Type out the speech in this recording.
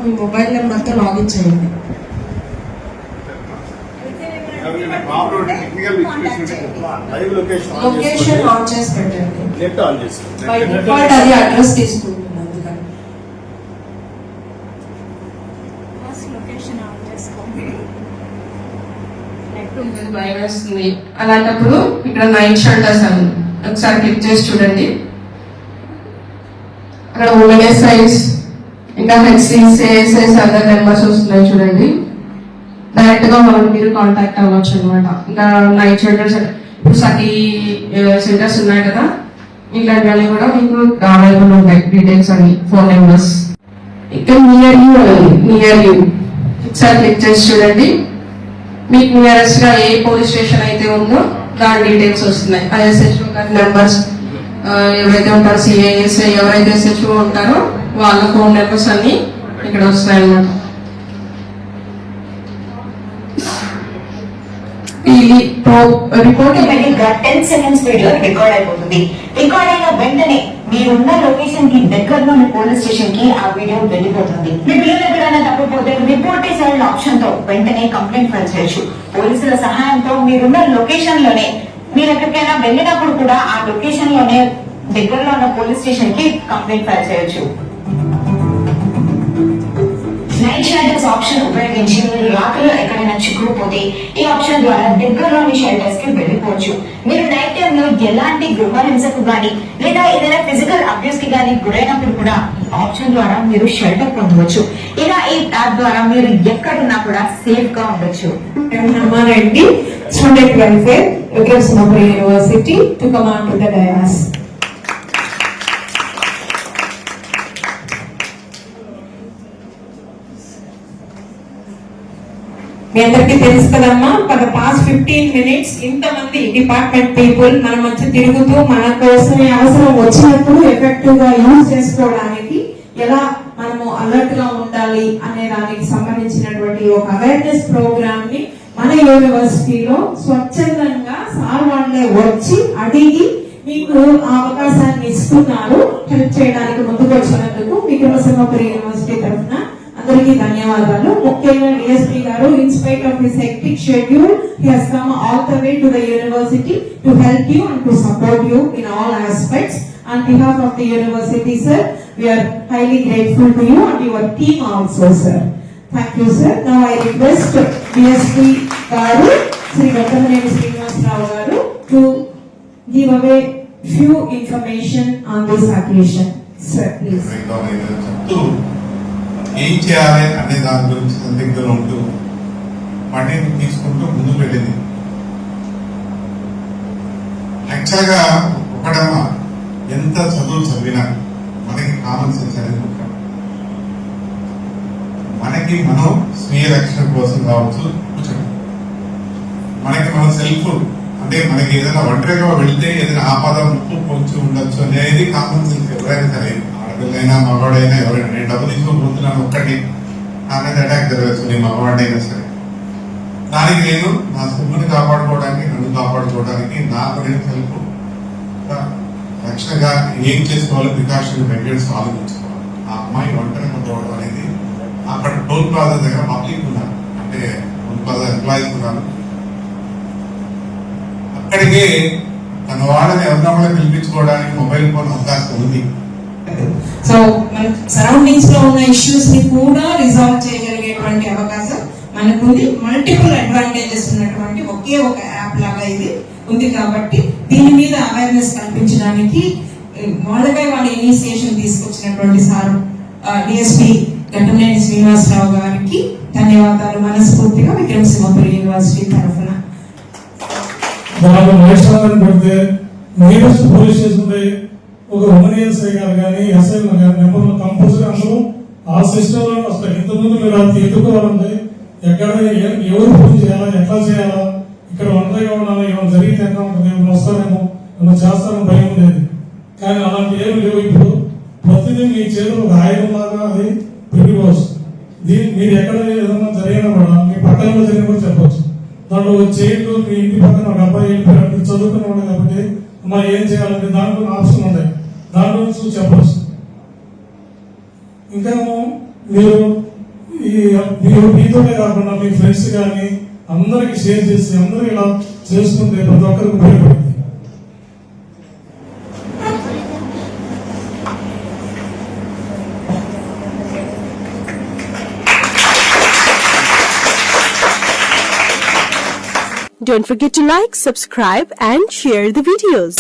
మీ mobile నెంబర్తో login చేయండి. Location on చేసి పెట్టండి. బై డిఫాల్ట్ అది అడ్రస్ తీసుకుంటుంది. భయం వేస్తుంది. అలాంటప్పుడు ఇక్కడ నైట్ షెల్టర్స్ అని ఒకసారి క్లిక్ చేసి చూడండి. అక్కడ ఉమెన్స్ రైట్స్ ఇంకా హెచ్సిస్ ఏఎస్ఎస్ అదర్ నెంబర్స్ వస్తున్నాయి చూడండి. డైరెక్ట్ గా మీరు కాంటాక్ట్ అవ్వచ్చు అనమాట. ఇంకా నైట్ షెల్టర్స్ ఇప్పుడు సఖీ సెంటర్స్ ఉన్నాయి కదా, ఇలాంటివన్నీ కూడా మీకు అవైలబుల్ ఉంటాయి. డీటెయిల్స్ అన్ని, ఫోన్ నెంబర్స్. ఇక్కడ నియర్ యూ ఒకసారి క్లిక్ చేసి చూడండి. మీకు నియరెస్ట్ గా ఏ పోలీస్ స్టేషన్ అయితే ఉందో దాని డీటెయిల్స్ వస్తున్నాయి. ఆ ఎస్హెచ్ఓ గారి నెంబర్స్ ఎవరైతే ఉంటారో, సిఐఎస్ఐ ఎవరైతే ఎస్హెచ్ఓ ఉంటారో వాళ్ళ ఫోన్ నెంబర్స్ అన్ని ఇక్కడ వస్తాయి అన్నమాట. రిపోర్ట్ 10 సెకండ్స్ వీడియో రికార్డ్ అయిపోతుంది. రికార్డ్ అయిన వెంటనే మీరున్న లొకేషన్ కి దగ్గరలోని పోలీస్ స్టేషన్ కి ఆ వీడియో వెళ్ళిపోతుంది. మీ పిల్లలు ఎక్కడైనా తప్పిపోతే రిపోర్ట్ సైడ్ ఆప్షన్ తో వెంటనే కంప్లైంట్ ఫైల్ చేయొచ్చు. పోలీసుల సహాయంతో మీరున్న లొకేషన్ లోనే మీరు ఎక్కడికైనా వెళ్ళినప్పుడు కూడా ఆ లొకేషన్ లోనే దగ్గరలో ఉన్న పోలీస్ స్టేషన్ కి కంప్లైంట్ ఫైల్ చేయొచ్చు. నైట్ షెల్టర్స్ ఆప్షన్ ఉపయోగించి మీరు రాత్రిలో ఎక్కడైనా చిక్కుకుపోతే ఈ ఆప్షన్ ద్వారా దగ్గరలోని షెల్టర్స్ కి వెళ్ళిపోవచ్చు. మీరు నైట్ టైమ్ లో ఎలాంటి గృహహింసకు గానీ లేదా ఏదైనా ఫిజికల్ అబ్యూస్ కి గానీ గురైనప్పుడు కూడా ఆప్షన్ ద్వారా మీరు షెల్టర్ పొందవచ్చు. ఇలా ఈ యాప్ ద్వారా మీరు ఎక్కడున్నా కూడా సేఫ్ గా ఉండొచ్చు. Ramanareddy, Student Welfare, Vikram Simhapuri University, to come on to the dais. మీ అందరికీ తెలుసు కదమ్మా, పాస్ట్ 15 minutes ఇంతమంది డిపార్ట్మెంట్ పీపుల్ మన మధ్య తిరుగుతూ మన కోసమే అవసరం వచ్చినప్పుడు ఎఫెక్టివ్ గా యూజ్ చేసుకోవడానికి ఎలా మనము అలర్ట్ గా ఉండాలి అనే దానికి సంబంధించినటువంటి ఒక అవేర్నెస్ ప్రోగ్రామ్ ని మన యూనివర్సిటీలో స్వచ్ఛందంగా సార్ వాళ్ళే వచ్చి అడిగి మీకు ఆ అవకాశాన్ని ఇస్తున్నారు. హెల్ప్ చేయడానికి ముందుకు వచ్చినందుకు విక్రమ సింహపురి యూనివర్సిటీ తరఫున అందరికీ ధన్యవాదాలు. ముఖ్యంగా డిఎస్పీ గారు, in spite of his hectic schedule, he has come all the way to the university to help you and to support you in all aspects. On behalf of the university, sir, we are highly grateful to you and your team also, sir. Thank you, sir. Now I request DSP garu, Sri Gattamneni Srinivasarao garu, to give away few information on this occasion. Sir, please. ఏం చేయాలి అనే దాని గురించి సందిగ్ధంలో ఉంటూ మట్టిని తీసుకుంటూ ముందుకు వెళ్ళింది. యాక్చువల్గా ఒకడమ్మ ఎంత చదువు చదివినా మనకి కామన్ సెన్స్ అనేది ముఖ్యం. మనకి మనం స్వీయ రక్షణ కోసం కావచ్చు, మనకి మన సెల్ఫ్ అంటే మనకి ఏదైనా ఒంటరిగా వెళ్తే ఏదైనా ఆపద ముప్పు పొంచి ఉండొచ్చు అనేది కామన్ సెన్స్. ఎవరైనా సరే, ఆడపిల్లైనా మగవాడైనా ఎవరైనా, నేను డబ్బు తీసుకోబోతున్నాను ఒక్కటి అనేది అటాక్ జరగచ్చు, నేను మగవాడైనా సరే. దానికి నేను నా సొమ్ముని కాపాడుకోవడానికి, నన్ను కాపాడుకోవడానికి నాకు నేను సెల్ఫ్ రక్షణగా ఏం చేసుకోవాలో ప్రికాషన్ మెజర్స్ ఆలోచించుకోవాలి. ఆ అమ్మాయి ఒంటరిగా పోవడం అనేది అక్కడ టోల్ ప్లాజా దగ్గర పబ్లిక్ ఉన్నారు, అంటే టోల్ ప్లాజా ఎంప్లాయీస్ ఉన్నారు. అక్కడికే తన వాళ్ళని ఎవరినో పిలిపించుకోవడానికి మొబైల్ ఫోన్ అవకాశం ఉంది. సో మన సరౌండింగ్స్ లో ఉన్న ఇష్యూస్ ని కూడా రిజాల్వ్ చేయగలిగేటువంటి అవకాశం మనకుంది. మల్టిపుల్ అడ్వాంటేజెస్ ఉన్నటువంటి ఒకే ఒక యాప్ లాగా ఇది ఉంది. కాబట్టి దీని మీద అవేర్నెస్ కల్పించడానికి వాళ్ళపై వాళ్ళ ఇనిషియేషన్ తీసుకొచ్చినటువంటి సార్ డిఎస్పీ గట్టంనేని శ్రీనివాసరావు గారికి ధన్యవాదాలు మనస్ఫూర్తిగా విక్రమ సింహపురి యూనివర్సిటీ తరఫున. నియరెస్ట్ పోలీస్ స్టేషన్ ఒక ఉమెన్ గారు కానీ ఎస్ఐ కానీ నెంబర్లు కంపల్సరీ అందరూ ఆ సిస్టమ్ లో వస్తాయి. ఇంతకుముందు మీరు అది ఎదుర్కోవాలంటే ఎక్కడ ఎవరు ఫోన్ చేయాలా, ఎట్లా చేయాలా, ఇక్కడ ఒంటరిగా ఉండాలా, ఏమైనా జరిగితే ఎట్లా ఉంటుంది, ఏమైనా వస్తారేమో, ఏమైనా చేస్తారని భయం ఉండేది. కానీ అలాంటి ఏమి లేవు. ఇప్పుడు ప్రతిదీ మీ చేతులు ఒక ఆయుధం లాగా అది పెరిగిపోవచ్చు. మీరు ఎక్కడ ఏదైనా జరిగినా కూడా మీ పట్టణంలో జరిగిన కూడా చెప్పచ్చు. దాంట్లో చేయట్లు మీ ఇంటి పక్కన ఒక అబ్బాయి వెళ్ళిపోయినట్టు చదువుకునే వాళ్ళు కాబట్టి అమ్మా ఏం చేయాలంటే దాంట్లో ఆప్షన్ ఉన్నాయి, దాంట్లో చూసి చెప్పచ్చు. ఇంకా మీరు మీతోనే కాకుండా మీ ఫ్రెండ్స్ కానీ అందరికి షేర్ చేసి అందరూ ఇలా చేసుకుంటే ప్రతి ఒక్కరికి ఉపయోగపడుతుంది. Don't forget to like, subscribe and share the videos.